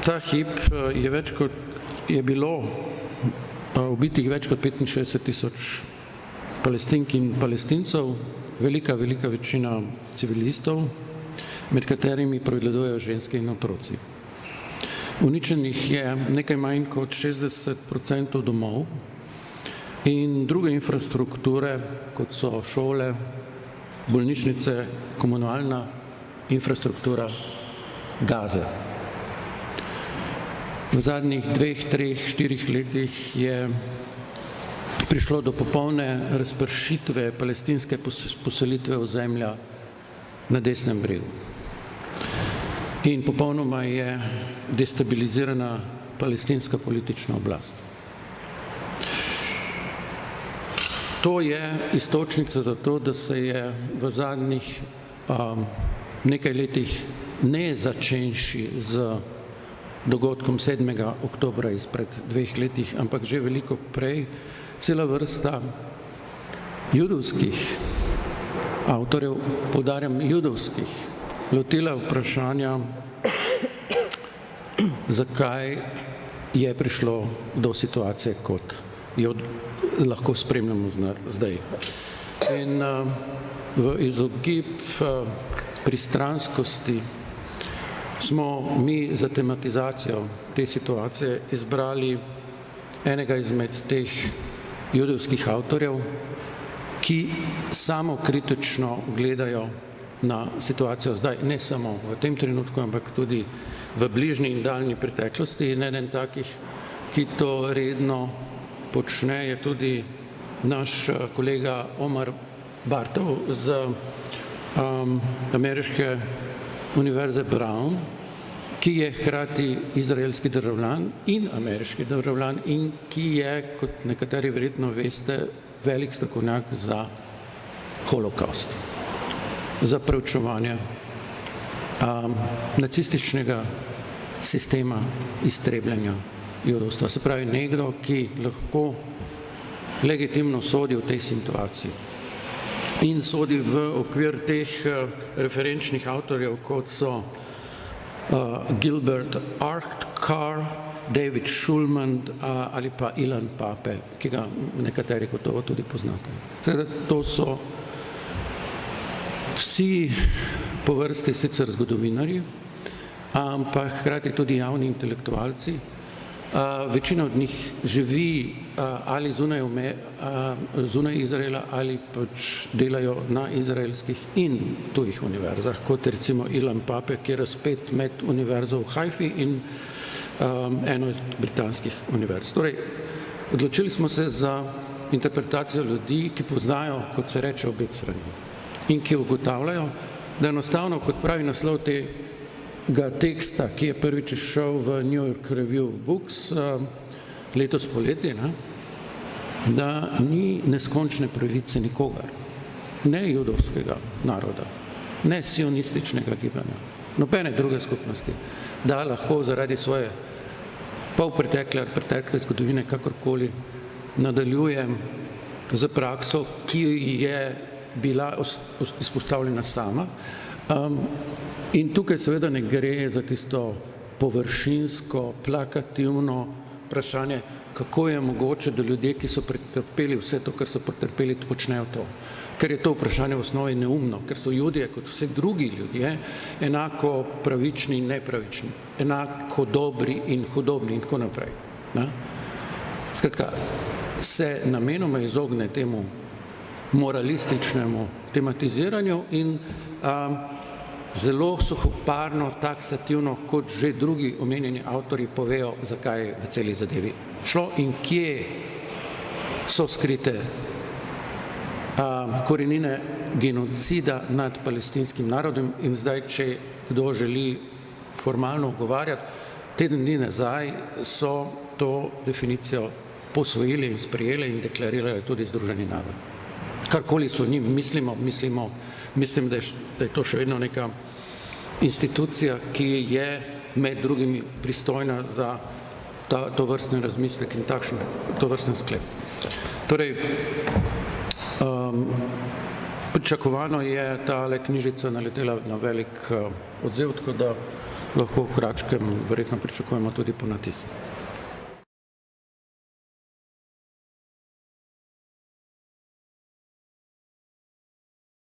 Ta hip je bilo ubitih več kot 65.000 Palestink in Palestincev, velika večina civilistov, med katerimi prevladujejo ženske in otroci. Uničenih je nekaj manj kot 60% domov in druge infrastrukture, kot so šole, bolnišnice, komunalna infrastruktura Gaze. V zadnjih 2, 3, 4 letih je prišlo do popolne razpršitve palestinske poselitve ozemlja na desnem bregu. In popolnoma je destabilizirana palestinska politična oblast. To je iztočnica za to, da se je v zadnjih nekaj letih, ne začenši z dogodkom 7. oktobra izpred 2 letih, ampak že veliko prej, cela vrsta judovskih avtorjev, poudarjam judovskih, lotila vprašanja, zakaj je prišlo do situacije, kot jo lahko spremljamo zdaj. In v izogib pristranskosti smo mi za tematizacijo te situacije izbrali enega izmed teh judovskih avtorjev, ki samokritično gledajo na situacijo zdaj, ne samo v tem trenutku, ampak tudi v bližnji in daljni preteklosti. In eden takih, ki to redno počne, je tudi naš kolega Omar Bartov z ameriške Univerze Brown, ki je hkrati izraelski državljan in ameriški državljan in ki je, kot nekateri verjetno veste, velik strokovnjak za holokaust, za preučevanje nacističnega sistema iztrebljanja judovstva. Se pravi, nekdo, ki lahko legitimno sodi v tej situaciji in sodi v okvir teh referenčnih avtorjev, kot so Gilbert Achtcar, David Schulman ali pa Ilan Pape, ki ga nekateri gotovo tudi poznate. To so vsi po vrsti sicer zgodovinarji, ampak hkrati tudi javni intelektualci. Večina od njih živi ali zunaj Izraela ali pač delajo na izraelskih in tujih univerzah, kot recimo Ilan Pape, ki je razpet med univerzo v Haifi in eno od britanskih univerz. Torej, odločili smo se za interpretacijo ljudi, ki poznajo, kot se reče, obe strani in ki ugotavljajo, da enostavno, kot pravi naslov tega teksta, ki je prvič šel v New York Review of Books letos poleti, da ni neskončne pravice nikogar, ne judovskega naroda, ne sionističnega gibanja, nobene druge skupnosti, da lahko zaradi svoje polpretekle ali pretekle zgodovine kakorkoli nadaljuje z prakso, ki je bila izpostavljena sama. In tukaj seveda ne gre za tisto površinsko, plakativno vprašanje, kako je mogoče, da ljudje, ki so pretrpeli vse to, kar so pretrpeli, počnejo to. Ker je to vprašanje v osnovi neumno, ker so Judje, kot vsi drugi ljudje, enako pravični in nepravični, enako dobri in hudobni in tako naprej. Skratka, se namenoma izogne temu moralističnemu tematiziranju in zelo suhoparno, taksativno, kot že drugi omenjeni avtorji povejo, zakaj je v celi zadevi šlo in kje so skrite korenine genocida nad palestinskim narodom. In zdaj, če kdo želi formalno ogovarjati, teden dni nazaj so to definicijo posvojili in sprejeli in deklarirali tudi Združeni narodi. Karkoli so njim mislim, da je to še vedno neka institucija, ki je med drugimi pristojna za tovrstni razmislek in tovrstni sklep. Torej, pričakovano je tale knjižica naletela na velik odziv, tako da lahko v kratkem verjetno pričakujemo tudi ponatis.